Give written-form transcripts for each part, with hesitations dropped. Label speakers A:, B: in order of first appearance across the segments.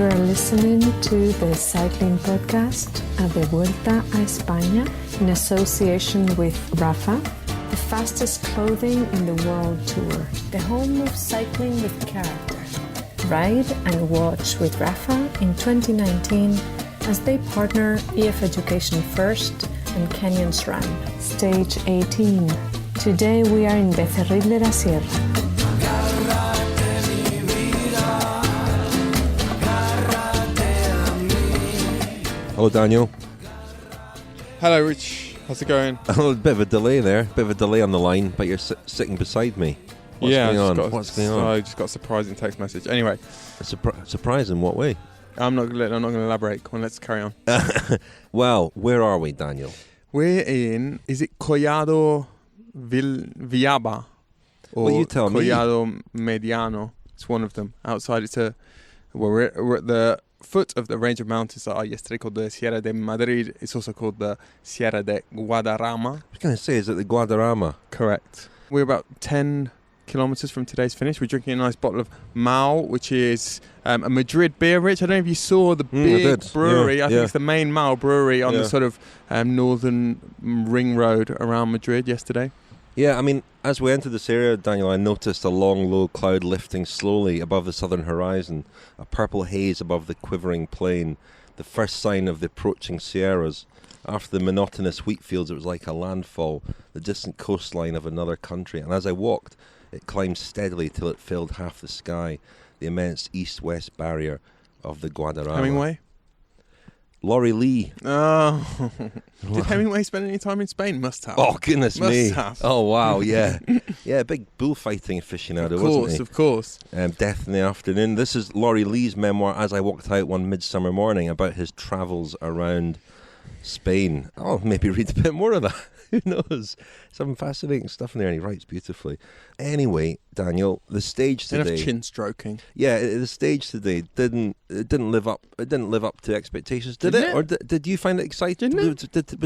A: You are listening to the cycling podcast at the Vuelta a España in association with Rapha, the fastest clothing in the world tour, the home of cycling with character. Ride and watch with Rapha in 2019 as they partner EF Education First and Canyon SRAM. Stage 18. Today we are in Becerril de la Sierra.
B: Hello, Daniel.
C: Hello, Rich. How's it going?
B: A bit of a delay there, bit of a delay on the line, but you're sitting beside me. What's going on? What's going on?
C: I just got a surprising text message. Anyway.
B: Surprise in what way?
C: I'm not going to elaborate. Come on, let's carry on.
B: Well, where are we, Daniel?
C: We're in, is it Collado Viaba? Or
B: well, you tell
C: Collado Mediano. It's one of them. Outside, we're at the foot of the range of mountains that are yesterday called the Sierra de Madrid. It's also called the Sierra de Guadarrama.
B: I was going to say, is it the Guadarrama?
C: Correct. We're about 10 kilometers from today's finish. We're drinking a nice bottle of Mao, which is a Madrid beer, Rich. I don't know if you saw the big brewery. I think it's the main Mao brewery on the sort of northern ring road around Madrid yesterday.
B: Yeah, I mean, as we entered this area, Daniel, I noticed a long, low cloud lifting slowly above the southern horizon, a purple haze above the quivering plain, the first sign of the approaching Sierras. After the monotonous wheat fields, it was like a landfall, the distant coastline of another country. And as I walked, it climbed steadily till it filled half the sky, the immense east-west barrier of the Guadarrama.
C: Hemingway?
B: Laurie Lee.
C: Oh. Did Hemingway spend any time in Spain? Must have.
B: Oh, goodness me.
C: Must have.
B: Oh, wow, yeah. Yeah, big bullfighting aficionado, wasn't he?
C: Of course.
B: Death in the Afternoon. This is Laurie Lee's memoir, As I Walked Out One Midsummer Morning, about his travels around Spain. Oh, maybe read a bit more of that. Who knows? Some fascinating stuff in there, and he writes beautifully. Anyway, Daniel, the stage today.
C: Enough chin stroking.
B: Yeah, the stage today didn't live up. It didn't live up to expectations, did it? Or did you find it exciting? Was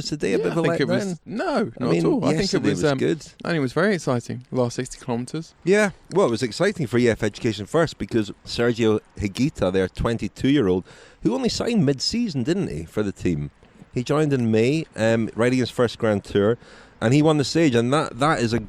B: today a bit of a letdown?
C: No, not at all. I think it was
B: good.
C: I think it was very exciting. Last 60 kilometres.
B: Yeah, well, it was exciting for EF Education First because Sergio Higuita, their 22-year-old, who only signed mid-season, didn't he, for the team? He joined in May, riding his first Grand Tour, and he won the stage. And that is a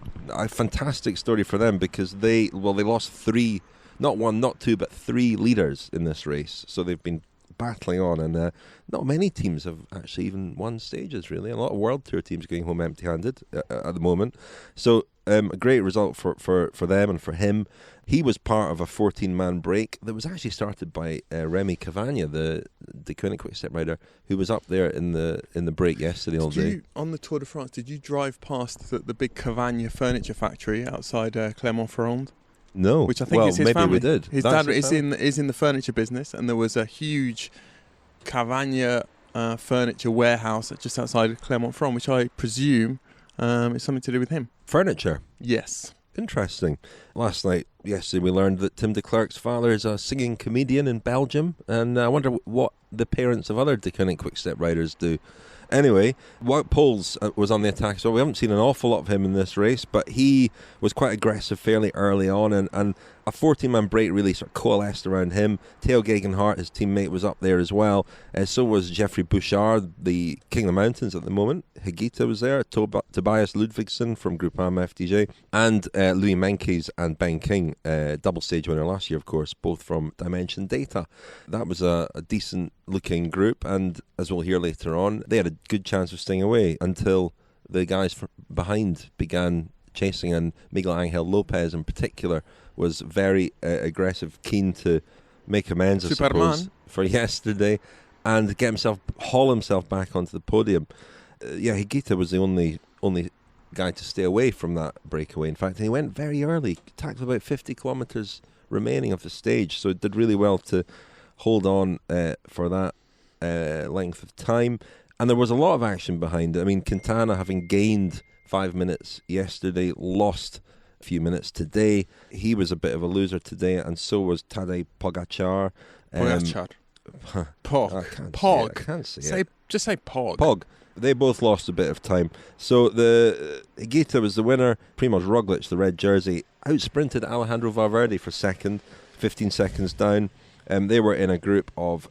B: fantastic story for them because they lost three, not one, not two, but three leaders in this race. So they've been battling on, and not many teams have actually even won stages, really. A lot of World Tour teams going home empty-handed at the moment. So a great result for them and for him. He was part of a 14-man break that was actually started by Remy Cavagna, the Deceuninck-Quick step rider, who was up there in the break yesterday all day.
C: On the Tour de France, did you drive past the big Cavagna furniture factory outside Clermont-Ferrand?
B: No.
C: Which I think is his
B: maybe
C: family.
B: We did.
C: His dad is in the furniture business, and there was a huge Cavagna furniture warehouse just outside Clermont-Ferrand, which I presume is something to do with him.
B: Furniture?
C: Yes.
B: Interesting. Yesterday we learned that Tim de Klerk's father is a singing comedian in Belgium, and I wonder what the parents of other Deceuninck-Quick step riders do. Anyway, Wout Poels was on the attack, so we haven't seen an awful lot of him in this race, but he was quite aggressive fairly early on, and a 14-man break really sort of coalesced around him. Theo Gegenhardt, his teammate, was up there as well. So was Geoffrey Bouchard, the King of the Mountains at the moment. Higuita was there, Tobias Ludvigsen from Groupama FDJ, and Louis Meintjes and Ben King, double stage winner last year, of course, both from Dimension Data. That was a decent-looking group, and as we'll hear later on, they had a good chance of staying away until the guys behind began chasing, and Miguel Angel Lopez in particular was very aggressive, keen to make amends, I suppose, for yesterday and haul himself back onto the podium. Higuita was the only guy to stay away from that breakaway. In fact, he went very early, tackled about 50 kilometres remaining of the stage, so it did really well to hold on for that length of time. And there was a lot of action behind it. I mean, Quintana, having gained 5 minutes yesterday, lost a few minutes today. He was a bit of a loser today, and so was Tadej Pogacar.
C: Pog.
B: I can't say it.
C: Just say Pog.
B: Pog. They both lost a bit of time. So the Higuita was the winner. Primoz Roglic, the red jersey, outsprinted Alejandro Valverde for second, 15 seconds down. They were in a group of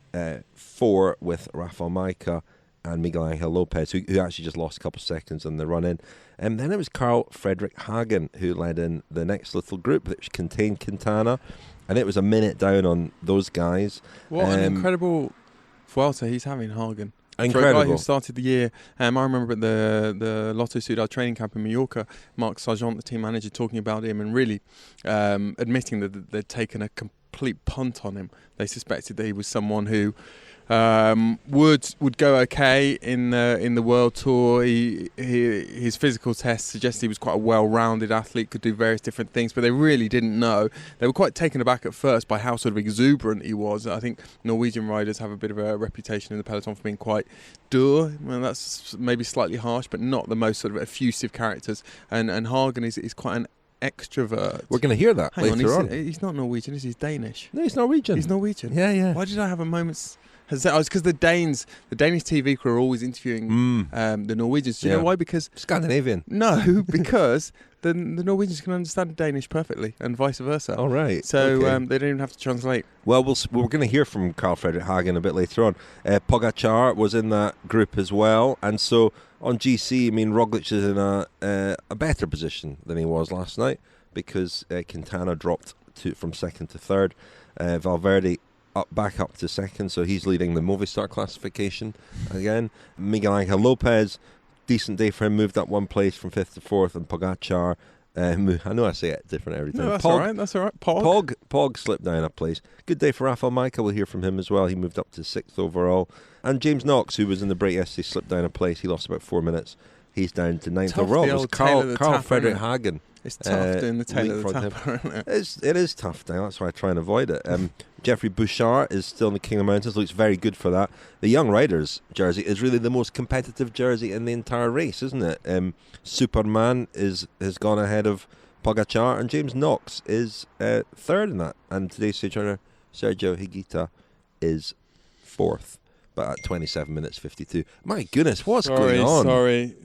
B: 4 with Rafal Majka and Miguel Angel Lopez, who actually just lost a couple of seconds in the run-in. And then it was Frederik Hagen who led in the next little group, which contained Quintana, and it was a minute down on those guys.
C: What an incredible Vuelta he's having, Hagen.
B: Incredible.
C: For a guy who started the year, I remember at the Lotto Soudal training camp in Mallorca, Marc Sargent, the team manager, talking about him and really admitting that they'd taken a complete punt on him. They suspected that he was someone who would go okay in the World Tour. His physical tests suggested he was quite a well-rounded athlete, could do various different things, but they really didn't know. They were quite taken aback at first by how sort of exuberant he was. I think Norwegian riders have a bit of a reputation in the peloton for being quite dur. Well, that's maybe slightly harsh, but not the most sort of effusive characters. And Hagen is quite an extrovert.
B: We're going to hear that later on.
C: He's not Norwegian, is he? He's Danish.
B: No, he's Norwegian.
C: He's Norwegian.
B: Yeah.
C: Why did I have a moment's... It's because the Danish TV crew are always interviewing the Norwegians. Do you know why? Because
B: Scandinavian.
C: No, because the Norwegians can understand Danish perfectly, and vice versa.
B: All right.
C: So they don't even have to translate.
B: Well, we're going to hear from Frederik Hagen a bit later on. Pogacar was in that group as well, and so on GC, I mean, Roglic is in a better position than he was last night because Quintana dropped from second to third. Valverde back up to second, so he's leading the Movistar classification again. Miguel Angel Lopez, decent day for him, moved up one place from 5th to 4th, and Pogacar, I know I say it different every time.
C: No, that's all right.
B: Pog slipped down a place. Good day for Rafal Majka, we'll hear from him as well. He moved up to 6th overall. And James Knox, who was in the break yesterday, slipped down a place. He lost about 4 minutes. He's down to 9th overall. It was Carl Frederik Hagen.
C: It's tough doing the tail of the tapper, isn't it?
B: It is tough now, that's why I try and avoid it. Jeffrey Bouchard is still in the King of Mountains, looks very good for that. The Young Riders jersey is really the most competitive jersey in the entire race, isn't it? Superman has gone ahead of Pogacar, and James Knox is third in that. And today's stage runner, Sergio Higuita, is fourth, but at 27 minutes 52. My goodness, what's going on?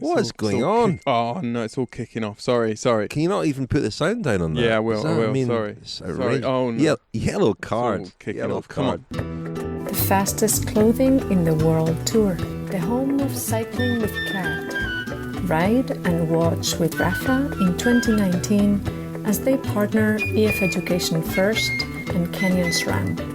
B: What is going on?
C: Oh no, it's all kicking off. Sorry.
B: Can you not even put the sound down on that?
C: Yeah, I will.
B: Sorry.
C: Oh no.
B: Yellow card.
C: Yellow off. Come
A: on. The fastest clothing in the world tour. The home of cycling with Cat. Ride and watch with Rapha in 2019 as they partner EF Education First and Kenyan SRAM.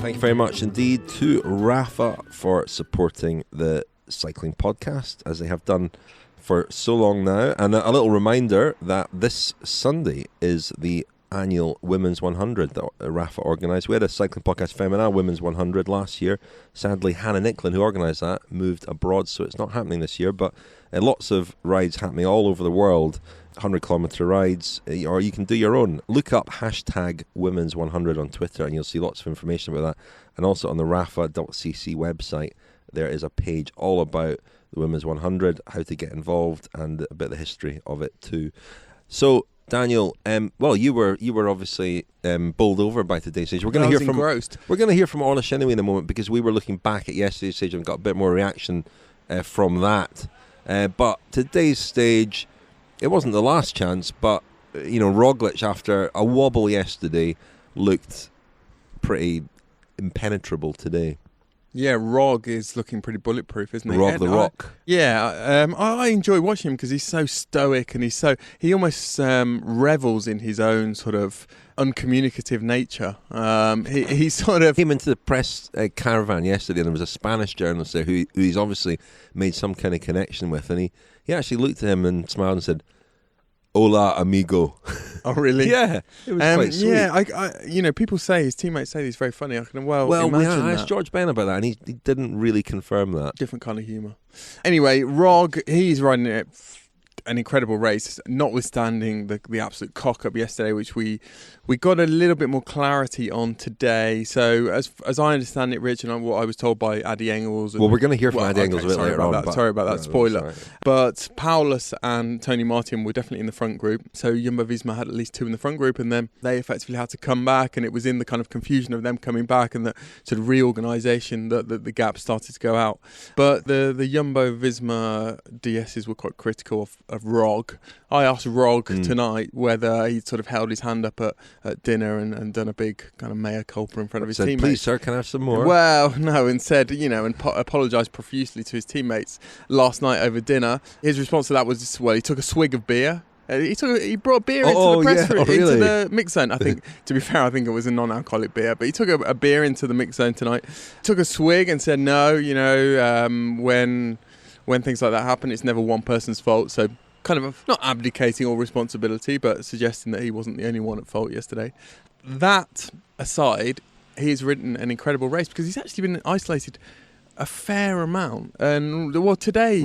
B: Thank you very much indeed to Rapha for supporting the cycling podcast, as they have done for so long now. And a little reminder that this Sunday is the annual Women's 100 that Rapha organised. We had a cycling podcast Femina Women's 100 last year. Sadly, Hannah Nicklin, who organised that, moved abroad, so it's not happening this year. But lots of rides happening all over the world, 100-kilometre rides, or you can do your own. Look up hashtag Women's 100 on Twitter, and you'll see lots of information about that. And also on the rapha.cc website, there is a page all about the Women's 100, how to get involved, and a bit of the history of it too. So, Daniel, well, you were obviously bowled over by today's stage. We're going to hear from Orla Chennaoui in a moment, because we were looking back at yesterday's stage and got a bit more reaction from that. But today's stage, it wasn't the last chance, but Roglic, after a wobble yesterday, looked pretty impenetrable today.
C: Yeah, Rog is looking pretty bulletproof, isn't he?
B: Rog the Rock.
C: I enjoy watching him because he's so stoic, and he almost revels in his own sort of uncommunicative nature. He sort of
B: came into the press caravan yesterday, and there was a Spanish journalist there who he's obviously made some kind of connection with, and he actually looked at him and smiled and said, "Hola, amigo."
C: Oh, really?
B: Yeah, it was quite sweet.
C: Yeah, people say, his teammates say he's very funny. I can
B: I asked George Ben about that, and he didn't really confirm that.
C: Different kind of humour. Anyway, Rog, he's riding an incredible race, notwithstanding the absolute cock-up yesterday, which we got a little bit more clarity on today. So as I understand it, Rich, and what I was told by Addy Engels...
B: Well, we're going to hear from Addy Engels a bit later on.
C: Sorry about that, spoiler. But Paulus and Tony Martin were definitely in the front group. So Jumbo-Visma had at least 2 in the front group, and then they effectively had to come back, and it was in the kind of confusion of them coming back and the sort of reorganisation that the gap started to go out. But the Jumbo-Visma DSs were quite critical of Rog. I asked Rog tonight whether he'd sort of held his hand up at dinner and done a big kind of mea culpa in front of his teammates.
B: Please, sir, can I have some more?
C: Well, no, and said, and apologised profusely to his teammates last night over dinner. His response to that was, well, he took a swig of beer. He brought beer into the press room, into the mix zone. I think, to be fair, I think it was a non-alcoholic beer, but he took a beer into the mix zone tonight. Took a swig and said, no, when things like that happen, it's never one person's fault. So kind of not abdicating all responsibility, but suggesting that he wasn't the only one at fault yesterday. That aside, he's ridden an incredible race because he's actually been isolated a fair amount. And well, today,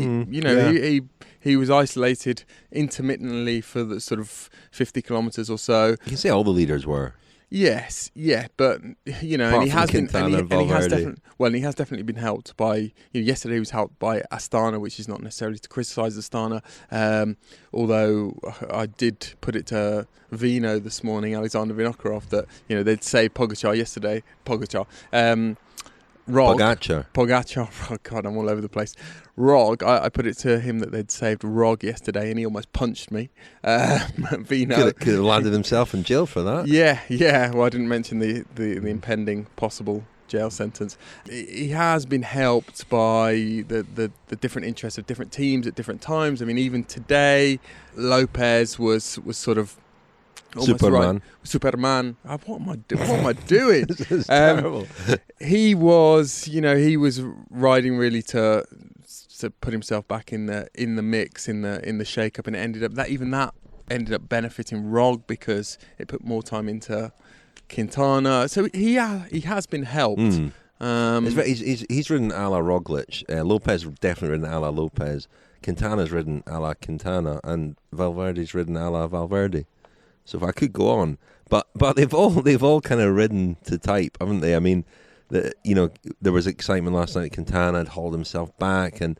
C: he was isolated intermittently for the sort of 50 kilometres or so. You
B: can say all the leaders were.
C: Yes, yeah, but and he has definitely been helped by. Yesterday he was helped by Astana, which is not necessarily to criticise Astana. Although I did put it to Vino this morning, Alexander Vinokurov, that they'd saved Pogacar yesterday. Pogacar. Oh God, I'm all over the place. Rog, I put it to him that they'd saved Rog yesterday, and he almost punched me. Vino
B: could have landed himself in jail for that.
C: Yeah. Well, I didn't mention the impending possible jail sentence. He has been helped by the different interests of different teams at different times. I mean, even today, Lopez was sort of. Superman. What am I doing?
B: This is terrible.
C: He was riding really to put himself back in the mix, in the shake-up, and it ended up benefiting Rog because it put more time into Quintana. So he has been helped.
B: He's ridden a la Roglic. Lopez definitely ridden a la Lopez. Quintana's ridden a la Quintana, and Valverde's ridden a la Valverde. So if I could go on, but they've all kind of ridden to type, haven't they? I mean, there was excitement last night. Quintana had hauled himself back, and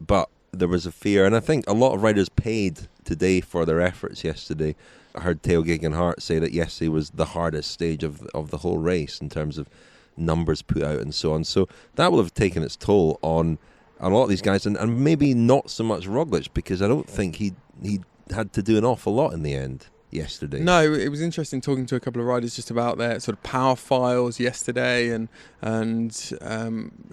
B: but there was a fear, and I think a lot of riders paid today for their efforts yesterday. I heard Theo Gegenhardt say that yesterday was the hardest stage of the whole race in terms of numbers put out and so on. So that will have taken its toll on a lot of these guys, and maybe not so much Roglic, because I don't think he had to do an awful lot in the end yesterday.
C: No, it was interesting talking to a couple of riders just about their sort of power files yesterday and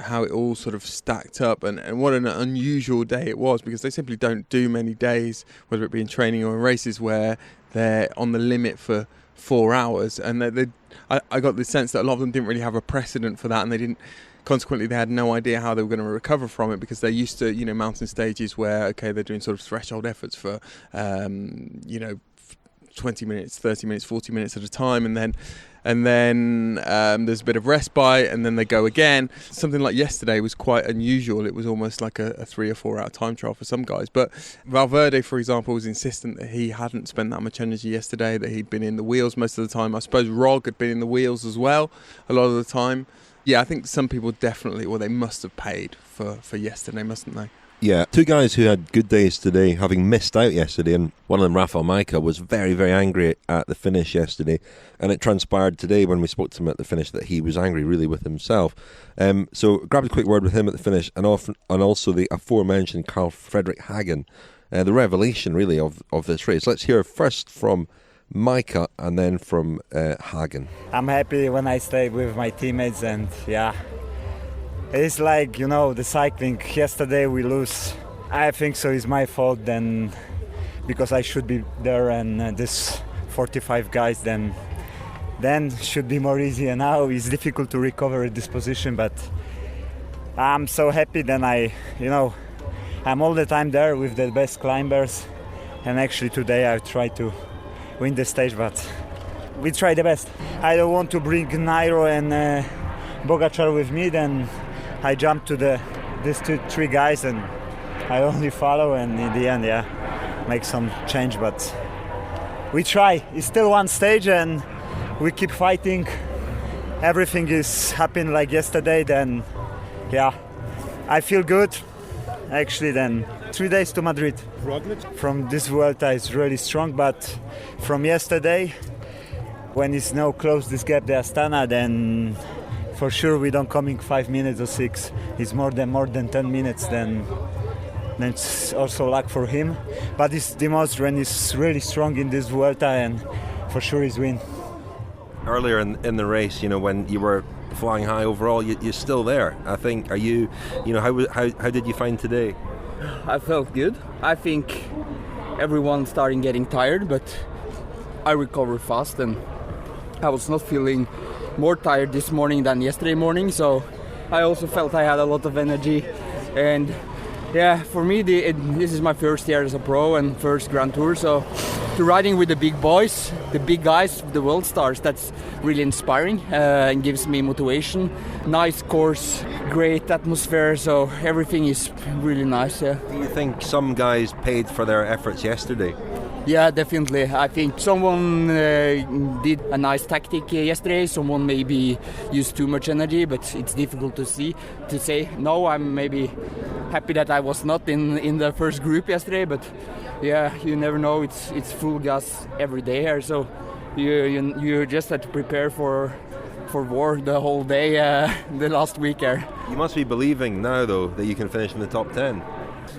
C: how it all sort of stacked up and what an unusual day it was, because they simply don't do many days, whether it be in training or in races, where they're on the limit for 4 hours, and I got the sense that a lot of them didn't really have a precedent for that, and consequently they had no idea how they were going to recover from it, because they're used to mountain stages where they're doing sort of threshold efforts for 20 minutes, 30 minutes, 40 minutes at a time, and then there's a bit of respite, and then they go again. Something like yesterday was quite unusual. It was almost like a 3 or 4 hour time trial for some guys. But Valverde, for example, was insistent that he hadn't spent that much energy yesterday, that he'd been in the wheels most of the time. I suppose Rog had been in the wheels as well a lot of the time. Yeah, I think some people definitely, they must have paid for yesterday, mustn't they?
B: Yeah, 2 guys who had good days today, having missed out yesterday, and one of them, Rafal Majka, was very, very angry at the finish yesterday, and it transpired today when we spoke to him at the finish that he was angry really with himself. So grabbed a quick word with him at the finish, and also the aforementioned Carl Frederik Hagen, the revelation really of this race. Let's hear first from Majka and then from Hagen.
D: I'm happy when I stay with my teammates, and it's like, the cycling. Yesterday we lose. I think so it's my fault then, because I should be there, and this 45 guys then should be more easy. And now it's difficult to recover at this position, but I'm so happy then I'm all the time there with the best climbers, and actually today I tried to win the stage, but we try the best. I don't want to bring Nairo and Pogacar with me, then I jump to these 3 guys and I only follow, and in the end, make some change. But we try. It's still one stage and we keep fighting. Everything is happening like yesterday. Then, I feel good. Actually, then 3 days to Madrid. From this Vuelta is really strong, but from yesterday, when it's now close this gap, the Astana, then for sure we don't come in 5 minutes or 6. It's more than 10 minutes. Then then it's also luck for him. But it's Demoz is really strong in this Vuelta, and for sure he's win.
B: Earlier in the race, when you were flying high overall, you're still there. I think. Are you? How did you find today?
E: I felt good. I think everyone's starting getting tired, but I recovered fast, and I was not feeling more tired this morning than yesterday morning. So I also felt I had a lot of energy, and yeah, for me, this is my first year as a pro and first Grand Tour, so to riding with the big boys, the big guys, the world stars, that's really inspiring and gives me motivation. Nice course, great atmosphere, so everything is really nice. Yeah.
B: Do you think some guys paid for their efforts yesterday?
E: Yeah, definitely. I think someone did a nice tactic yesterday. Someone maybe used too much energy, but it's difficult to say. No, I'm maybe happy that I was not in the first group yesterday, but yeah, you never know. It's full gas every day here, so you just have to prepare for war the whole day the last week here.
B: You must be believing now, though, that you can finish in the top 10.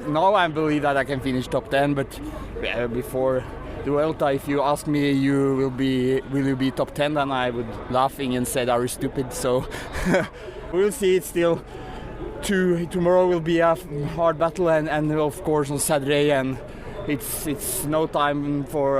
E: No, I believe that I can finish top 10, but before the Vuelta, if you ask me, will you be top 10, then I would laughing and said, "Are you stupid?" So we'll see. It's still tomorrow will be a hard battle, and of course on Saturday, and it's no time for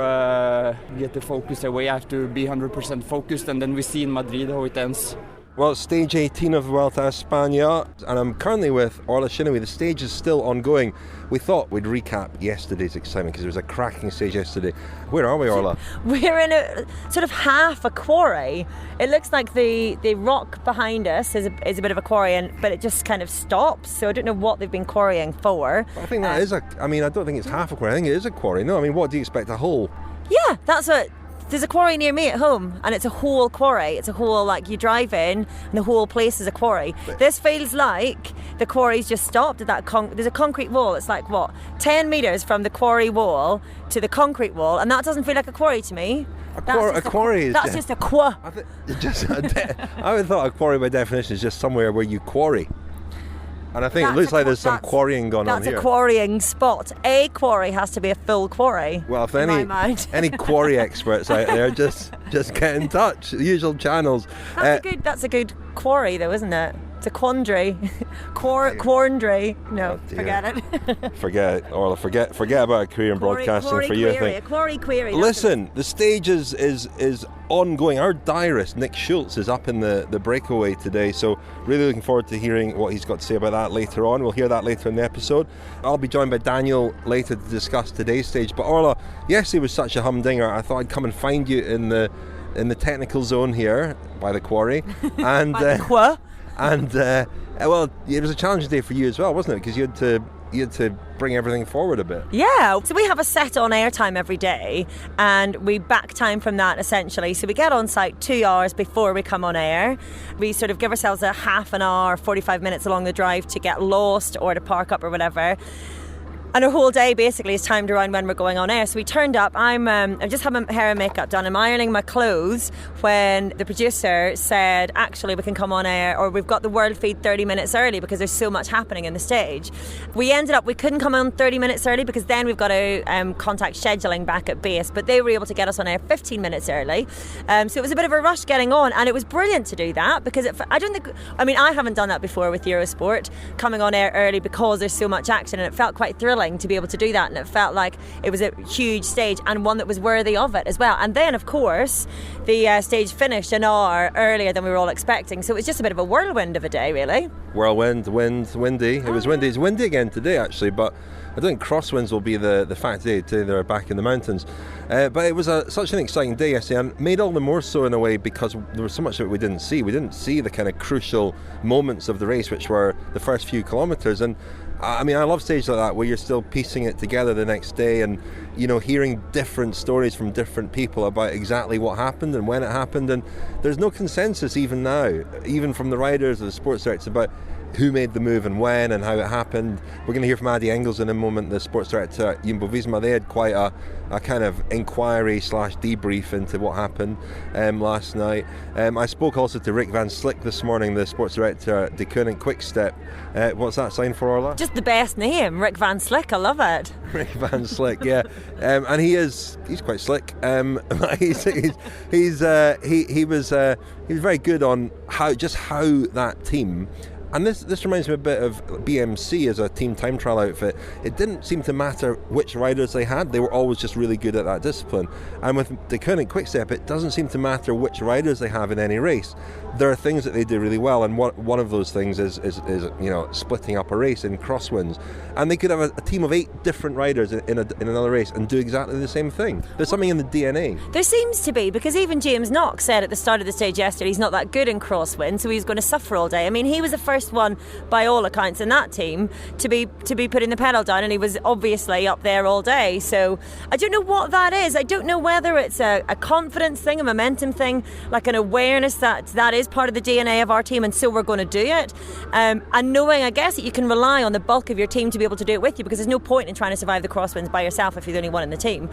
E: get the focus away. I have to be 100% focused, and then we see in Madrid how it ends.
B: Well, it's stage 18 of Vuelta a España, and I'm currently with Orla Chennaoui. The stage is still ongoing. We thought we'd recap yesterday's excitement because there was a cracking stage yesterday. Where are we, Orla?
F: We're in a sort of half a quarry. It looks like the rock behind us is a bit of a quarry, but it just kind of stops. So I don't know what they've been quarrying for.
B: I think that is I don't think it's half a quarry. I think it is a quarry. No, what do you expect? A hole?
F: Yeah, that's what. There's a quarry near me at home, and it's a whole quarry. It's a whole, you drive in, and the whole place is a quarry. This feels like the quarry's just stopped at that there's a concrete wall. It's 10 metres from the quarry wall to the concrete wall, and that doesn't feel like a quarry to me.
B: A quarry is...
F: That's just a qua.
B: I would thought a quarry by definition is just somewhere where you quarry. And I think it looks like there's some quarrying going on here.
F: That's a quarrying spot. A quarry has to be a full quarry.
B: Well, if any quarry experts out there, just get in touch. The usual channels.
F: That's a good quarry, though, isn't it? It's a quandary. Quandary. No, forget it.
B: Forget it, Orla. Forget about a career in broadcasting for you, I think.
F: A quarry query.
B: Listen, the stage is ongoing. Our diarist, Nick Schultz, is up in the breakaway today, so really looking forward to hearing what he's got to say about that later on. We'll hear that later in the episode. I'll be joined by Daniel later to discuss today's stage. But Orla, yesterday was such a humdinger. I thought I'd come and find you in the technical zone here by the quarry. And And it was a challenging day for you as well, wasn't it? Because you had to bring everything forward a bit.
F: Yeah, so we have a set on air time every day, and we back time from that essentially. So we get on site 2 hours before we come on air. We sort of give ourselves a half an hour, 45 minutes along the drive to get lost or to park up or whatever. And our whole day basically is timed around when we're going on air. So we turned up. I just had my hair and makeup done. I'm ironing my clothes when the producer said, actually, we can come on air, or we've got the world feed 30 minutes early because there's so much happening in the stage. We couldn't come on 30 minutes early because then we've got to contact scheduling back at base. But they were able to get us on air 15 minutes early. So it was a bit of a rush getting on, and it was brilliant to do that because I haven't done that before with Eurosport, coming on air early because there's so much action, and it felt quite thrilling to be able to do that, and it felt like it was a huge stage and one that was worthy of it as well. And then of course the stage finished an hour earlier than we were all expecting, so it was just a bit of a whirlwind of a day, really.
B: Windy. It was windy. It's windy again today actually, but I don't think crosswinds will be the fact today. They're back in the mountains. But it was such an exciting day yesterday, and made all the more so in a way because there was so much of it we didn't see. We didn't see the kind of crucial moments of the race, which were the first few kilometres. And I love stages like that where you're still piecing it together the next day, and hearing different stories from different people about exactly what happened and when it happened. And there's no consensus even now, even from the riders or the sports directors, about who made the move and when and how it happened. We're going to hear from Addy Engels in a moment, the sports director at Jumbo-Visma. They had quite a kind of inquiry/debrief into what happened last night. I spoke also to Rik van Slik this morning, the sports director at Deceuninck-Quick. What's that sign for, Orla?
F: Just the best name, Rik van Slik. I love it.
B: Rik van Slik, yeah. And he's quite slick. He was very good on how that team. And this reminds me a bit of BMC as a team time trial outfit. It didn't seem to matter which riders they had. They were always just really good at that discipline. And with Deceuninck-Quick, it doesn't seem to matter which riders they have in any race. There are things that they do really well, and one of those things is splitting up a race in crosswinds. And they could have a team of 8 different riders in another race and do exactly the same thing. There's something in the DNA.
F: There seems to be, because even James Knox said at the start of the stage yesterday he's not that good in crosswind, so he's going to suffer all day. I mean, he was the first one by all accounts in that team to be putting the pedal down, and he was obviously up there all day. So I don't know what that is. I don't know whether it's a confidence thing, a momentum thing, like an awareness that is part of the DNA of our team, and so we're going to do it, and knowing, I guess, that you can rely on the bulk of your team to be able to do it with you, because there's no point in trying to survive the crosswinds by yourself if you're the only one in the team.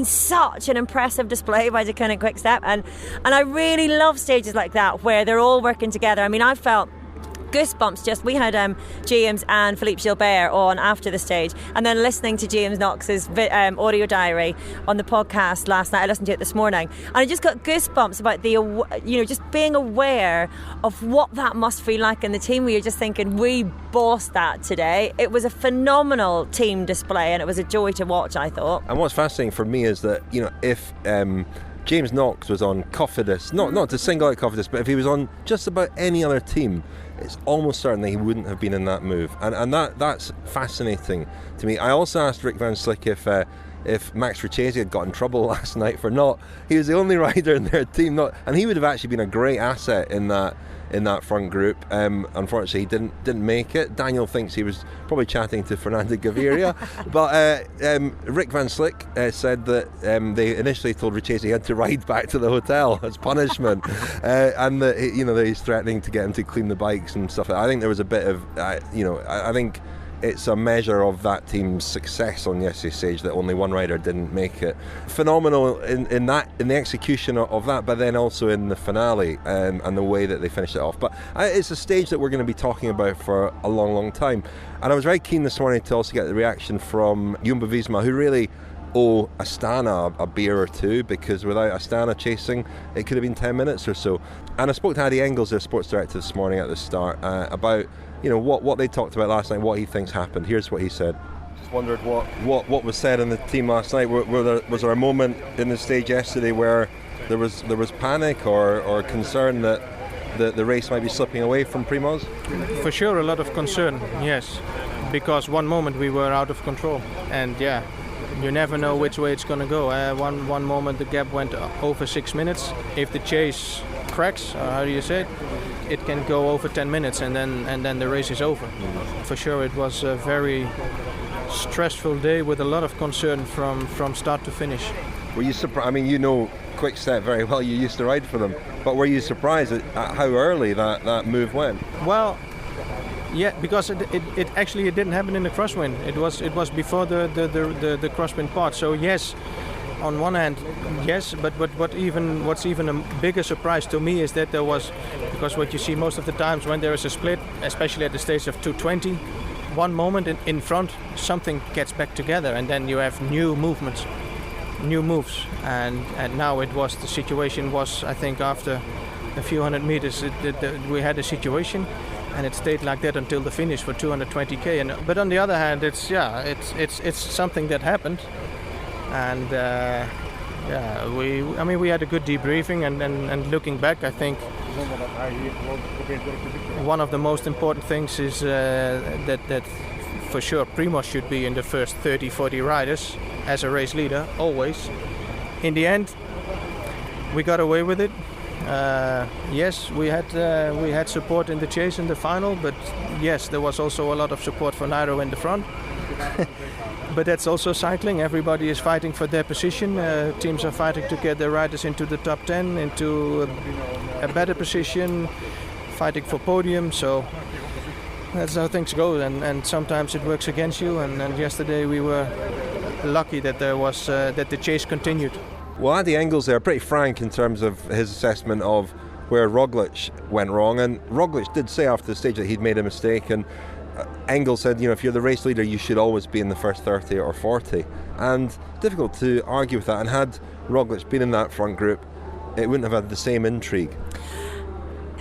F: Such an impressive display by Deceuninck-Quick, and I really love stages like that where they're all working together. I mean, I felt goosebumps. We had James and Philippe Gilbert on after the stage, and then listening to James Knox's audio diary on the podcast last night. I listened to it this morning, and I just got goosebumps about just being aware of what that must feel like in the team, where you're just thinking, we bossed that today. It was a phenomenal team display, and it was a joy to watch, I thought.
B: And what's fascinating for me is that, if James Knox was on Cofidis, not to single out Cofidis, but if he was on just about any other team, it's almost certain that he wouldn't have been in that move, and that's fascinating to me. I also asked Rik van Slik if Max Richesi had got in trouble last night for not. He was the only rider in their team and he would have actually been a great asset in that front group. Unfortunately, he didn't make it. Daniel thinks he was probably chatting to Fernando Gaviria, but Rik van Slik said that they initially told Richesi he had to ride back to the hotel as punishment, and that he's threatening to get him to clean the bikes and stuff. I think there was a bit of I think it's a measure of that team's success on yesterday's stage that only one rider didn't make it. Phenomenal in the execution of that, but then also in the finale and the way that they finished it off. But it's a stage that we're going to be talking about for a long, long time. And I was very keen this morning to also get the reaction from Jumbo-Visma, who really owe Astana a beer or two, because without Astana chasing, it could have been 10 minutes or so. And I spoke to Addy Engels, their sports director, this morning at the start about what they talked about last night, what he thinks happened. Here's what he said. Just wondered what was said in the team last night. Was there a moment in the stage yesterday where there was panic or concern that the race might be slipping away from Primoz?
G: For sure, a lot of concern, yes, because one moment we were out of control, and you never know which way it's going to go. One moment the gap went over 6 minutes. If the chase cracks, how do you say it? It can go over 10 minutes, and then the race is over. For sure, it was a very stressful day with a lot of concern from start to finish.
B: Were you surprised? I mean, Quick Step very well. You used to ride for them, but were you surprised at how early that move went?
G: Well, yeah, because it actually didn't happen in the crosswind. It was before the crosswind part. So yes, on one hand, yes, but what's even a bigger surprise to me is that there was, because what you see most of the times when there is a split, especially at the stage of 220, one moment in front something gets back together, and then you have new movements, new moves, and now the situation was, I think, after a few hundred meters we had a situation, and it stayed like that until the finish for 220k. But on the other hand, it's something that happened. And we had a good debriefing, and looking back, I think one of the most important things is that for sure Primoz should be in the first 30-40 riders as a race leader, always. In the end, we got away with it. Yes, we had support in the chase in the final, but yes, there was also a lot of support for Nairo in the front. But that's also cycling. Everybody is fighting for their position. Teams are fighting to get their riders into the top 10, into a better position, fighting for podium. So that's how things go, and sometimes it works against you. And yesterday we were lucky that that the chase continued.
B: Well, Addy Engels there, pretty frank in terms of his assessment of where Roglic went wrong, and Roglic did say after the stage that he'd made a mistake, and Engels said, if you're the race leader, you should always be in the first 30 or 40, and difficult to argue with that. And had Roglic been in that front group, it wouldn't have had the same intrigue.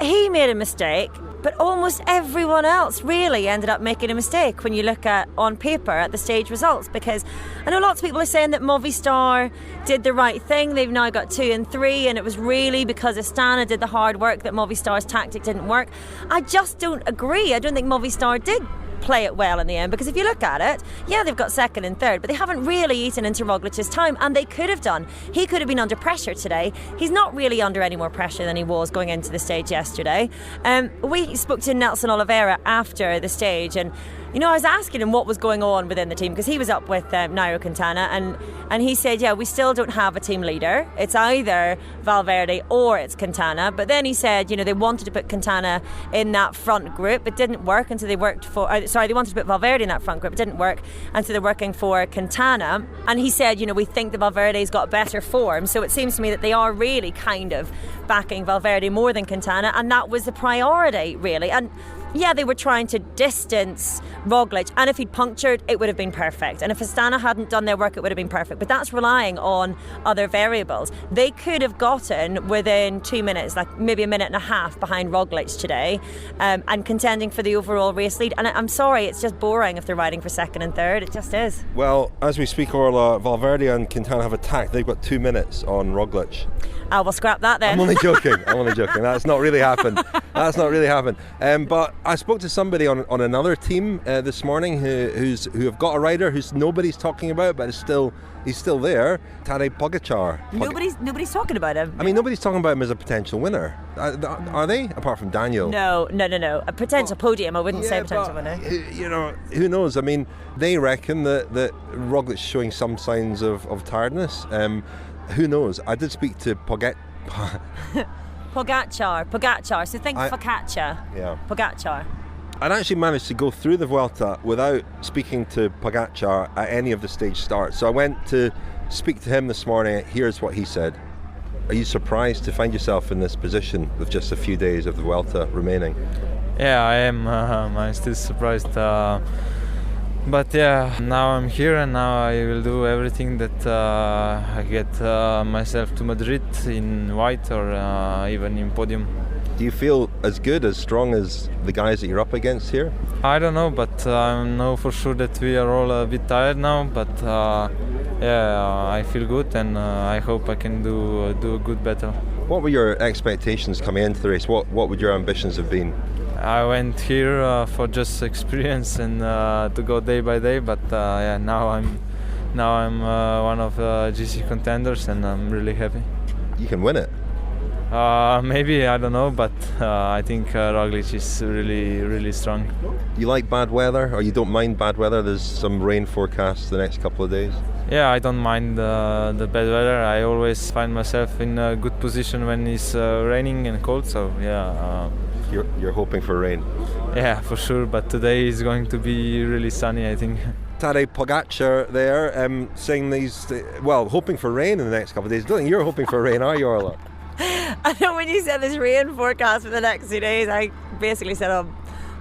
F: He made a mistake, but almost everyone else really ended up making a mistake when you look at, on paper, at the stage results, because I know lots of people are saying that Movistar did the right thing. They've now got 2 and 3, and it was really because Astana did the hard work that Movistar's tactic didn't work. I just don't agree. I don't think Movistar did play it well in the end, because if you look at it, yeah, they've got 2nd and 3rd, but they haven't really eaten into Roglic's time, and they could have done. He could have been under pressure today. He's not really under any more pressure than he was going into the stage yesterday. We spoke to Nelson Oliveira after the stage, and I was asking him what was going on within the team, because he was up with Nairo Quintana, and he said, yeah, we still don't have a team leader. It's either Valverde or it's Quintana. But then he said, they wanted to put Quintana in that front group. It didn't work, and so they worked for... they wanted to put Valverde in that front group. It didn't work, and so they're working for Quintana. And he said, we think that Valverde's got better form. So it seems to me that they are really kind of backing Valverde more than Quintana, and that was the priority, really. And yeah, they were trying to distance Roglic, and if he'd punctured, it would have been perfect. And if Astana hadn't done their work, it would have been perfect. But that's relying on other variables. They could have gotten within 2 minutes, like maybe a minute and a half behind Roglic today, and contending for the overall race lead. And I'm sorry, it's just boring if they're riding for 2nd and 3rd. It just is.
B: Well, as we speak, Orla, Valverde and Quintana have attacked. They've got 2 minutes on Roglic.
F: We'll scrap that then.
B: I'm only joking. That's not really happened. But I spoke to somebody on another team this morning who have got a rider who's nobody's talking about, but he's still there. Tadej Pogecar.
F: Nobody's talking about him.
B: I mean, nobody's talking about him as a potential winner. Are they? Apart from Daniel.
F: No. A potential podium. I wouldn't say a potential winner.
B: Who knows? I mean, they reckon that Roglic's showing some signs of tiredness. Who knows? I did speak to
F: Pogacar. So think focaccia.
B: Yeah.
F: Pogacar.
B: I'd actually managed to go through the Vuelta without speaking to Pogacar at any of the stage starts. So I went to speak to him this morning. Here's what he said. Are you surprised to find yourself in this position with just a few days of the Vuelta remaining?
H: Yeah, I am. I'm still surprised. But yeah, now I'm here, and now I will do everything that I get myself to Madrid in white or even in podium.
B: Do you feel as good, as strong as the guys that you're up against here?
H: I don't know, but I know for sure that we are all a bit tired now. But I feel good, and I hope I can do a good battle.
B: What were your expectations coming into the race? What would your ambitions have been?
H: I went here for just experience and to go day by day, but now I'm one of the GC contenders, and I'm really happy.
B: You can win it.
H: Maybe, I don't know, but I think Roglic is really, really strong.
B: You like bad weather, or you don't mind bad weather? There's some rain forecast the next couple of days.
H: Yeah, I don't mind the bad weather. I always find myself in a good position when it's raining and cold, so yeah.
B: You're hoping for rain?
H: Yeah, for sure, but today is going to be really sunny, I think.
B: Tadej Pogacar there saying hoping for rain in the next couple of days. I don't think you're hoping for rain, are you, Orla?
F: I know when you said this rain forecast for the next 2 days, I basically said,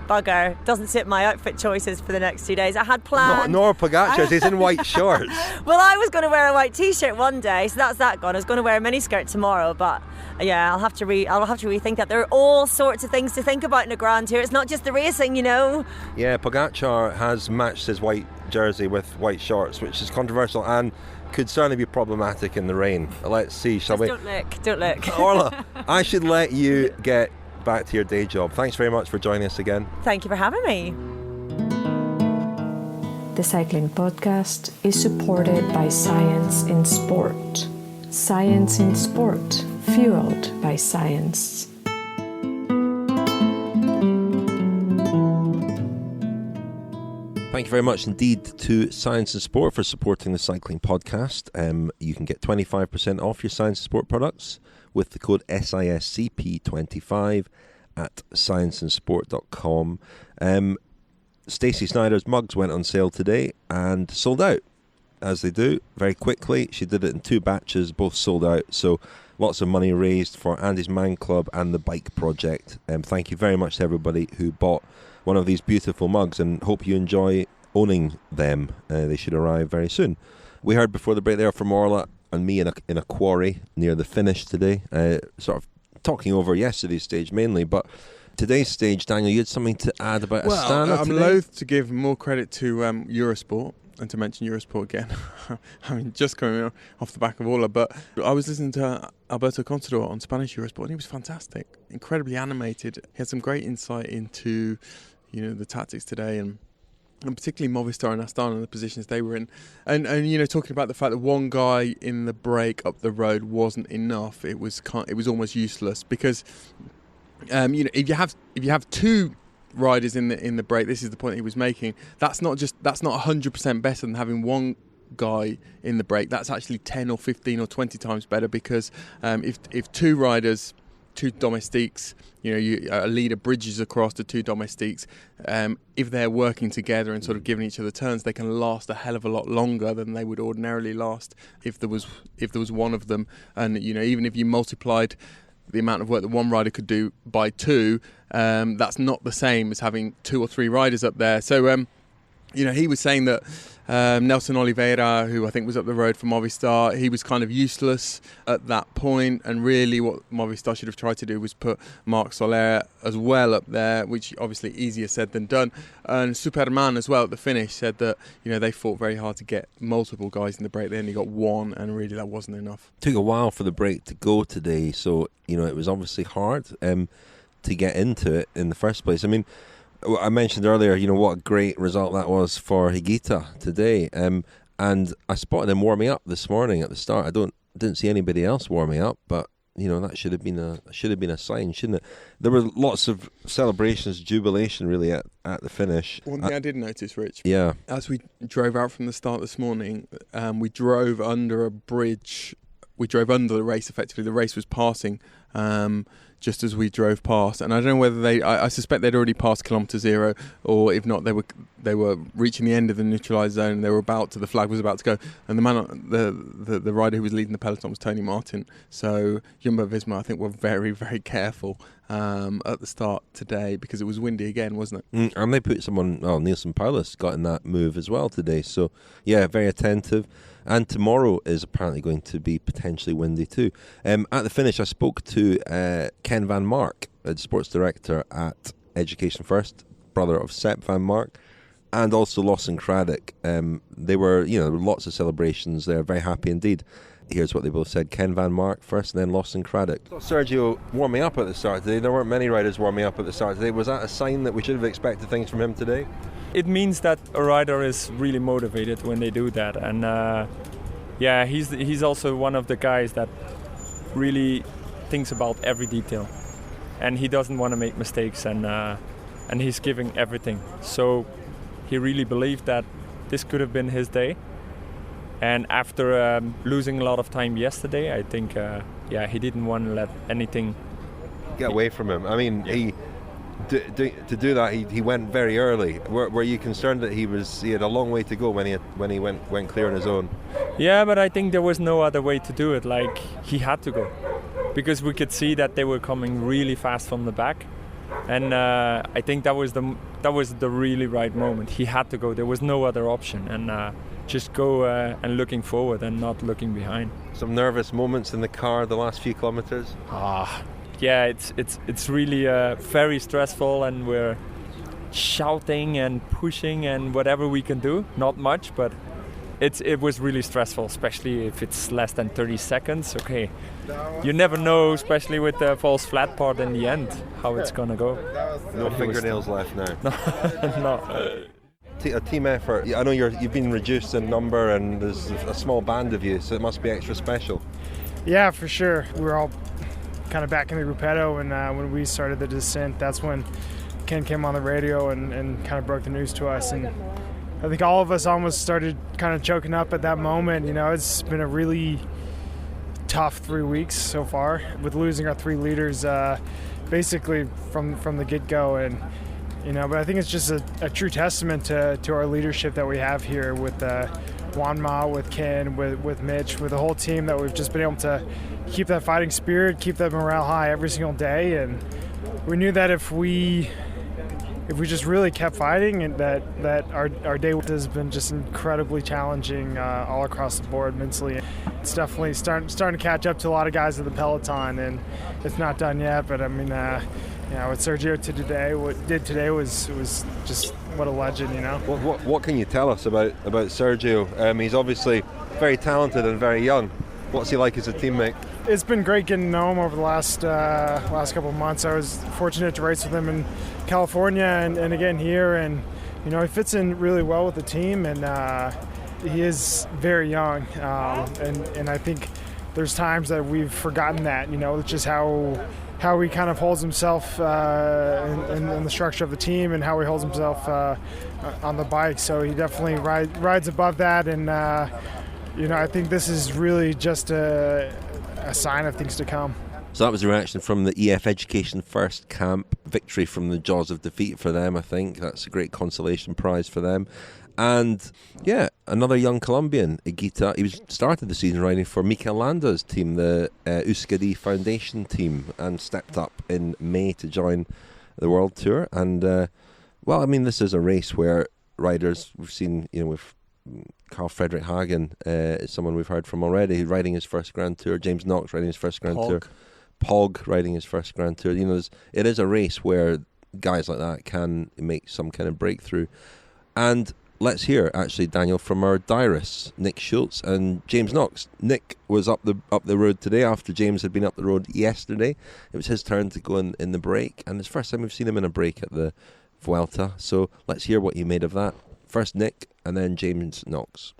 F: bugger, doesn't suit my outfit choices for the next 2 days. I had planned...
B: Nor Pogacar's, he's in white shorts.
F: Well, I was going to wear a white t-shirt one day, so that's that gone. I was going to wear a miniskirt tomorrow, but yeah, I'll have to rethink that. There are all sorts of things to think about in a Grand Tour. It's not just the racing,
B: Yeah, Pogacar has matched his white jersey with white shorts, which is controversial and could certainly be problematic in the rain. Let's see, shall we?
F: Don't look.
B: Orla, I should let you get back to your day job. Thanks very much for joining us again.
F: Thank you for having me.
A: The Cycling Podcast is supported by Science in Sport. Science in Sport, fueled by science.
B: Thank you very much indeed to Science and Sport for supporting the Cycling Podcast. You can get 25% off your Science and Sport products with the code SISCP25 at scienceandsport.com. Stacey Snyder's mugs went on sale today and sold out, as they do, very quickly. She did it in 2 batches, both sold out. So lots of money raised for Andy's Man Club and the Bike Project. Thank you very much to everybody who bought one of these beautiful mugs, and hope you enjoy owning them. They should arrive very soon. We heard before the break there from Orla and me in a quarry near the finish today, sort of talking over yesterday's stage mainly, but today's stage, Daniel, you had something to add about Astana
C: I'm
B: today?
C: loath to give more credit to Eurosport, and to mention Eurosport again. I mean, just coming off the back of Orla, but I was listening to Alberto Contador on Spanish Eurosport, and he was fantastic, incredibly animated. He had some great insight into, the tactics today, and particularly Movistar and Astana and the positions they were in, and talking about the fact that one guy in the break up the road wasn't enough. It was almost useless, because if you have 2 riders in the break, this is the point he was making. That's not 100% better than having one guy in the break. That's actually 10 or 15 or 20 times better, because if 2 riders, 2 domestiques, a leader bridges across the 2 domestiques, if they're working together and sort of giving each other turns, they can last a hell of a lot longer than they would ordinarily last if there was one of them. And even if you multiplied the amount of work that one rider could do by 2, that's not the same as having 2 or 3 riders up there. So he was saying that Nelson Oliveira, who I think was up the road for Movistar, he was kind of useless at that point, and really what Movistar should have tried to do was put Marc Soler as well up there, which obviously easier said than done. And Superman as well at the finish said that they fought very hard to get multiple guys in the break. They only got 1, and really that wasn't enough.
B: Took a while for the break to go today, so it was obviously hard to get into it in the first place. I mean, I mentioned earlier, what a great result that was for Higuita today, and I spotted him warming up this morning at the start. I didn't see anybody else warming up, but that should have been a sign, shouldn't it? There were lots of celebrations, jubilation really at the finish.
C: One thing I did notice, Rich, as we drove out from the start this morning, we drove under a bridge. We drove under the race effectively. The race was passing just as we drove past, and I don't know whether I suspect they'd already passed kilometre 0, or if not, they were reaching the end of the neutralised zone, and the flag was about to go, and the rider who was leading the peloton was Tony Martin. So Jumbo-Visma, I think, were very, very careful at the start today, because it was windy again, wasn't it?
B: And they put someone, Nielsen Paulus got in that move as well today, so yeah, very attentive. And tomorrow is apparently going to be potentially windy too. At the finish, I spoke to Ken Van Mark, the sports director at Education First, brother of Sepp Van Mark, and also Lawson Craddock. They were, there were lots of celebrations there, very happy indeed. Here's what they both said. Ken Van Mark first, and then Lawson Craddock. Sergio warming up at the start today. There weren't many riders warming up at the start today. Was that a sign that we should have expected things from him today?
I: It means that a rider is really motivated when they do that, and he's also one of the guys that really thinks about every detail, and he doesn't want to make mistakes, and he's giving everything. So he really believed that this could have been his day, and after losing a lot of time yesterday, I think he didn't want to let anything
B: get away from him. I mean, to do that, he went very early. Were you concerned that he had a long way to go when he went clear on his own?
I: Yeah, but I think there was no other way to do it. Like, he had to go, because we could see that they were coming really fast from the back, and I think that was the really right moment. He had to go. There was no other option, and just go and looking forward and not looking behind.
B: Some nervous moments in the car the last few kilometers.
I: Yeah, it's really very stressful, and we're shouting and pushing and whatever we can do. Not much, but it was really stressful, especially if it's less than 30 seconds. Okay, you never know, especially with the false flat part in the end, how it's gonna go.
B: No fingernails left now.
I: No.
B: A team effort. I know you've been reduced in number, and there's a small band of you, so it must be extra special.
J: Yeah, for sure. We were all kind of back in the gruppetto, and when we started the descent, that's when Ken came on the radio and kind of broke the news to us, and I think all of us almost started kind of choking up at that moment. It's been a really tough 3 weeks so far with losing our 3 leaders. basically from the get-go. And but I think it's just a true testament to our leadership that we have here with Juanma, with Ken, with Mitch, with the whole team, that we've just been able to keep that fighting spirit, keep that morale high every single day. And we knew that if we just really kept fighting, and that our day has been just incredibly challenging all across the board mentally. It's definitely starting to catch up to a lot of guys in the peloton, and it's not done yet. But I mean, what Sergio did today was just what a legend.
B: What can you tell us about Sergio? He's obviously very talented and very young. What's he like as a teammate?
J: It's been great getting to know him over the last couple of months. I was fortunate to race with him in California and again here, and he fits in really well with the team, and he is very young, and I think there's times that we've forgotten that, just how he kind of holds himself in the structure of the team, and how he holds himself on the bike. So he definitely rides above that, and I think this is really just a sign of things to come.
B: So that was a reaction from the EF Education First Camp. Victory from the jaws of defeat for them, I think. That's a great consolation prize for them. And, yeah, another young Colombian, Higuita. He started the season riding for Mikel Landa's team, the Euskadi Foundation team, and stepped up in May to join the World Tour. And, this is a race where riders, we've seen, with Frederik Hagen, someone we've heard from already, riding his first Grand Tour. James Knox riding his first Grand Tour. Pog riding his first Grand Tour. It is a race where guys like that can make some kind of breakthrough. And let's hear, actually, Daniel, from our diarists, Nick Schultz and James Knox. Nick was up the road today after James had been up the road yesterday. It was his turn to go in the break, and it's the first time we've seen him in a break at the Vuelta. So let's hear what he made of that. First Nick, and then James Knox.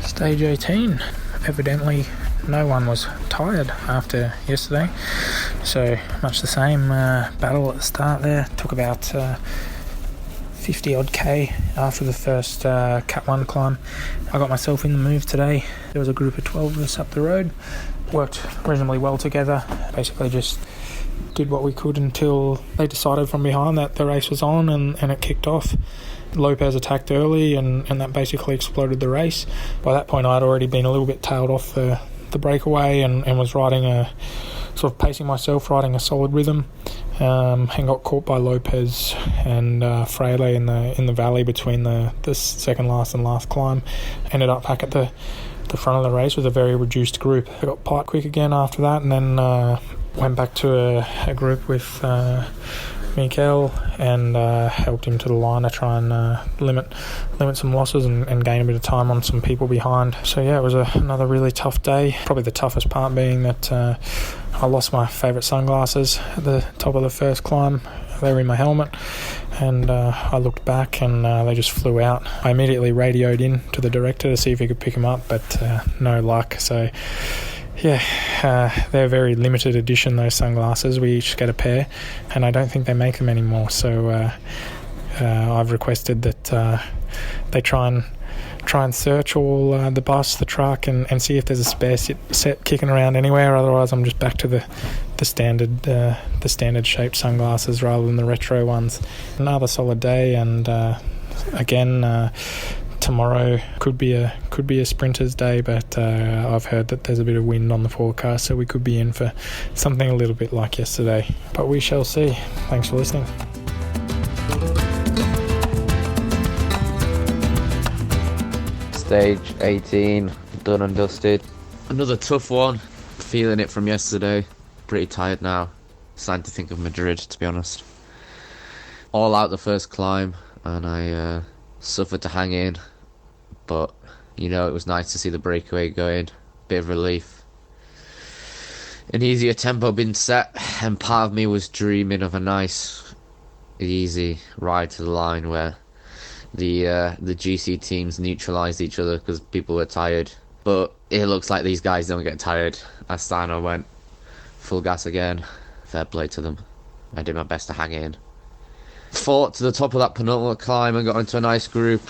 K: Stage 18. Evidently, no one was tired after yesterday. So much the same battle at the start there. Took about 50 odd K after the first Cat 1 climb. I got myself in the move today. There was a group of 12 of us up the road. Worked reasonably well together. Basically just did what we could until they decided from behind that the race was on, and it kicked off. Lopez attacked early, and that basically exploded the race. By that point I'd already been a little bit tailed off the breakaway and was riding pacing myself, riding a solid rhythm, and got caught by Lopez and Freire in the valley between the second last and last climb. Ended up back at the front of the race with a very reduced group. I got pipe quick again after that, and then went back to a group with Mikel and helped him to the line to try and limit some losses and gain a bit of time on some people behind. So yeah, it was another really tough day. Probably the toughest part being that I lost my favourite sunglasses at the top of the first climb. They were in my helmet, and I looked back and they just flew out. I immediately radioed in to the director to see if he could pick them up, but no luck. So yeah, they're very limited edition, those sunglasses. We each get a pair, and I don't think they make them anymore. So I've requested that they try and search all the bus, the truck, and see if there's a spare set kicking around anywhere. Otherwise, I'm just back to the standard shaped sunglasses rather than the retro ones. Another solid day, and again. Tomorrow could be a sprinter's day, but I've heard that there's a bit of wind on the forecast, so we could be in for something a little bit like yesterday. But we shall see. Thanks for listening.
L: Stage 18, done and dusted. Another tough one. Feeling it from yesterday. Pretty tired now. Starting to think of Madrid, to be honest. All out the first climb, and I suffered to hang in. But, it was nice to see the breakaway going. Bit of relief. An easier tempo being set, and part of me was dreaming of a nice, easy ride to the line where the GC teams neutralised each other because people were tired. But it looks like these guys don't get tired. Astana went full gas again. Fair play to them. I did my best to hang in. Fought to the top of that penultimate climb and got into a nice group.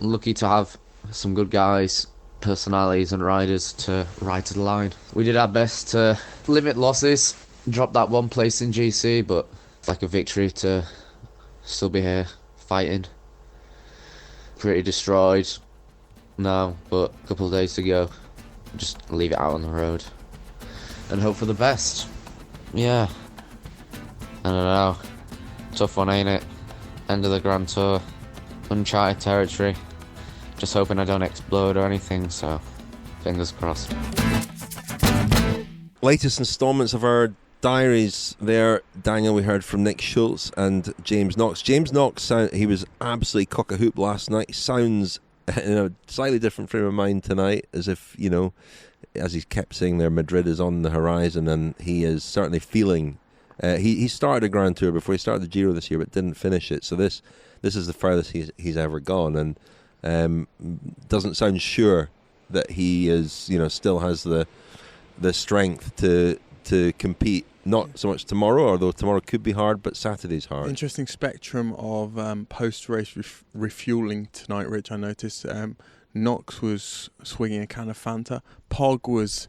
L: Lucky to have some good guys personalities and riders to ride to the line. We did our best to limit losses, drop that one place in GC, but it's like a victory to still be here fighting. Pretty destroyed now, but a couple of days to go. Just leave it out on the road and hope for the best. Yeah, I don't know. Tough one, ain't it? End of the Grand Tour, uncharted territory. Just hoping I don't explode or anything, so fingers crossed.
B: Latest instalments of our diaries there, Daniel. We heard from Nick Schultz and James Knox. James Knox, he was absolutely cock-a-hoop last night. He sounds in a slightly different frame of mind tonight, as if, you know, as he kept saying there, Madrid is on the horizon, and he is certainly feeling. He started a Grand Tour before he started the Giro this year, but didn't finish it. So this is the furthest he's ever gone, and doesn't sound sure that he is, you know, still has the strength to compete. Not so much tomorrow, although tomorrow could be hard, but Saturday's hard.
C: Interesting spectrum of post-race refueling tonight, Rich. I noticed Knox was swinging a can of Fanta. Pog was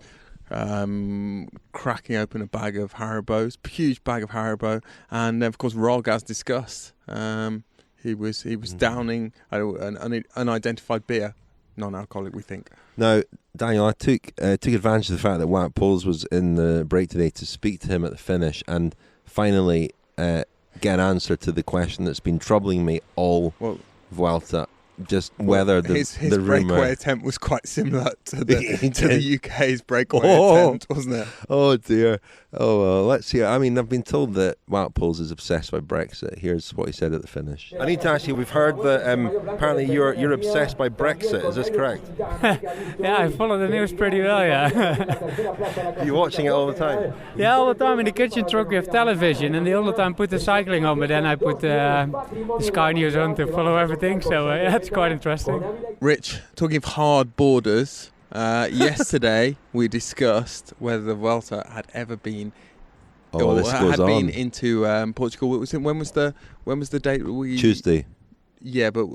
C: cracking open a bag of Haribos, huge bag of Haribo, and of course Rog, as discussed, he was downing an unidentified beer, non-alcoholic, we think.
B: Now, Daniel, I took advantage of the fact that Wout Poels was in the break today to speak to him at the finish and finally get an answer to the question that's been troubling me all Vuelta. Just whether
C: his
B: the
C: breakaway attempt was quite similar to the UK's breakaway attempt, wasn't it?
B: Oh dear. Oh well, let's hear. I mean, I've been told that Wout Poels is obsessed by Brexit. Here's what he said at the finish. I need to ask you, we've heard that apparently you're obsessed by Brexit. Is this correct?
M: Yeah, I follow the news pretty well, yeah.
B: Are you watching it all the time?
M: Yeah, all the time. In the kitchen truck we have television, and they all the time put the cycling on, but then I put the Sky News on to follow everything, so yeah, it's quite interesting.
C: Rich, talking of hard borders, yesterday we discussed whether the Vuelta had ever been been into Portugal. When was the date?
B: Tuesday.
C: Yeah, but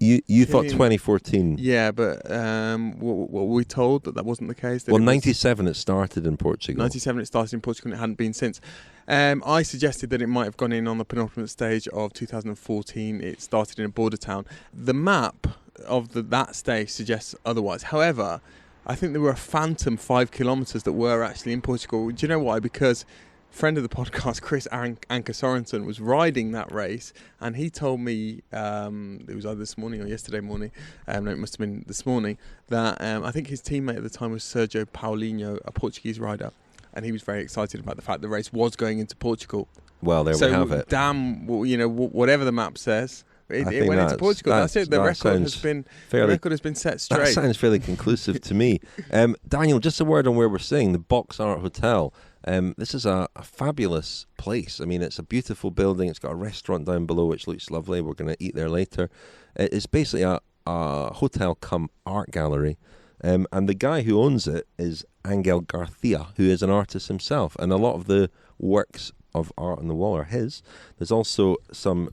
B: you thought 2014.
C: Yeah, but what were we told that wasn't the case?
B: Well, 97 it started in Portugal.
C: 97 it started in Portugal, and it hadn't been since. I suggested that it might have gone in on the penultimate stage of 2014. It started in a border town. The map of that stage suggests otherwise. However, I think there were a phantom 5 kilometres that were actually in Portugal. Do you know why? Because friend of the podcast, Chris Anker Sorensen, was riding that race, and he told me, it was either this morning or yesterday morning, no, it must have been this morning, that I think his teammate at the time was Sergio Paulinho, a Portuguese rider, and he was very excited about the fact the race was going into Portugal.
B: Well, there we have it.
C: Damn, whatever the map says, it went into Portugal. That's it. The record has been set straight.
B: That sounds fairly conclusive to me. Daniel, just a word on where we're staying, the Box Art Hotel. This is a fabulous place. I mean, it's a beautiful building. It's got a restaurant down below which looks lovely. We're going to eat there later. It's basically a hotel cum art gallery. And the guy who owns it is Angel Garcia, who is an artist himself. And a lot of the works of art on the wall are his. There's also some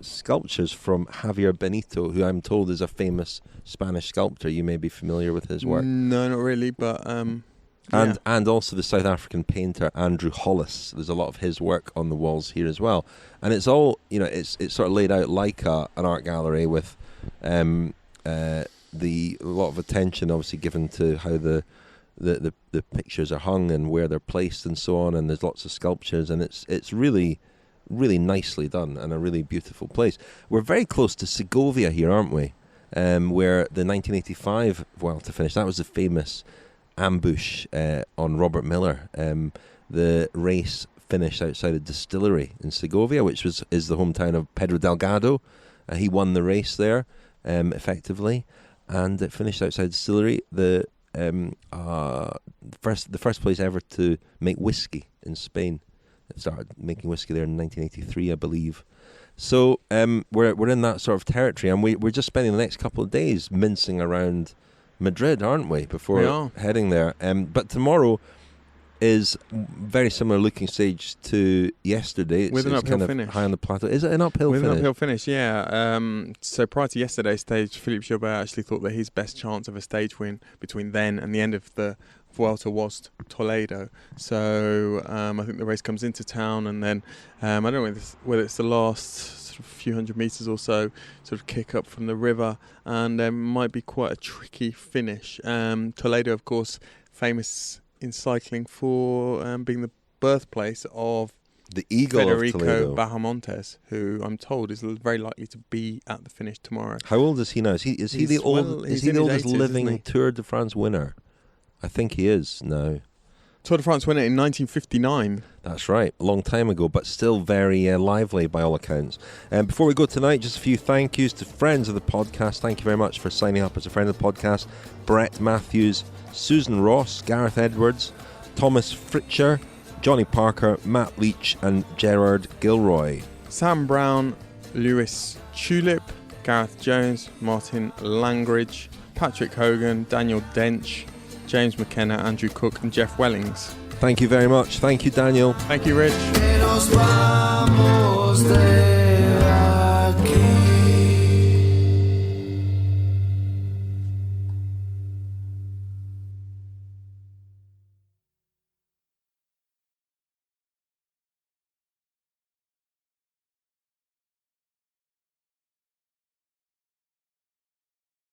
B: sculptures from Javier Benito, who I'm told is a famous Spanish sculptor. You may be familiar with his work.
C: No, not really, but...
B: And also the South African painter Andrew Hollis. There's a lot of his work on the walls here as well. And it's all, it's sort of laid out like an art gallery with a lot of attention obviously given to how the pictures are hung and where they're placed and so on. And there's lots of sculptures, and it's really, really nicely done and a really beautiful place. We're very close to Segovia here, aren't we? Where the 1985 Vuelta finished. That was the famous ambush on Robert Miller. The race finished outside a distillery in Segovia, which is the hometown of Pedro Delgado. He won the race there, effectively, and it finished outside a distillery. The first place ever to make whiskey in Spain. It started making whiskey there in 1983, I believe. So we're in that sort of territory, and we're just spending the next couple of days mincing around Madrid, aren't we, before heading there? But tomorrow is very similar looking stage to yesterday.
C: With an uphill finish.
B: High on the plateau. Is it an uphill finish?
C: With an uphill finish, yeah. So prior to yesterday's stage, Philippe Gilbert actually thought that his best chance of a stage win between then and the end of the Vuelta was Toledo. So I think the race comes into town, and then I don't know whether it's the last sort of few hundred metres or so, sort of kick up from the river, and there might be quite a tricky finish. Toledo, of course, famous in cycling for being the birthplace of
B: the eagle
C: Federico
B: of
C: Bahamontes, who I'm told is very likely to be at the finish tomorrow.
B: How old is he now? Is he the oldest living Tour de France winner? I think he is now.
C: Tour de France winner in 1959.
B: That's right, a long time ago, but still very lively by all accounts. Before we go tonight, just a few thank yous to friends of the podcast. Thank you very much for signing up as a friend of the podcast. Brett Matthews, Susan Ross, Gareth Edwards, Thomas Fritcher, Johnny Parker, Matt Leach and Gerard Gilroy.
C: Sam Brown, Lewis Tulip, Gareth Jones, Martin Langridge, Patrick Hogan, Daniel Dench, James McKenna, Andrew Cook and Jeff Wellings.
B: Thank you very much. Thank you, Daniel.
C: Thank you, Rich.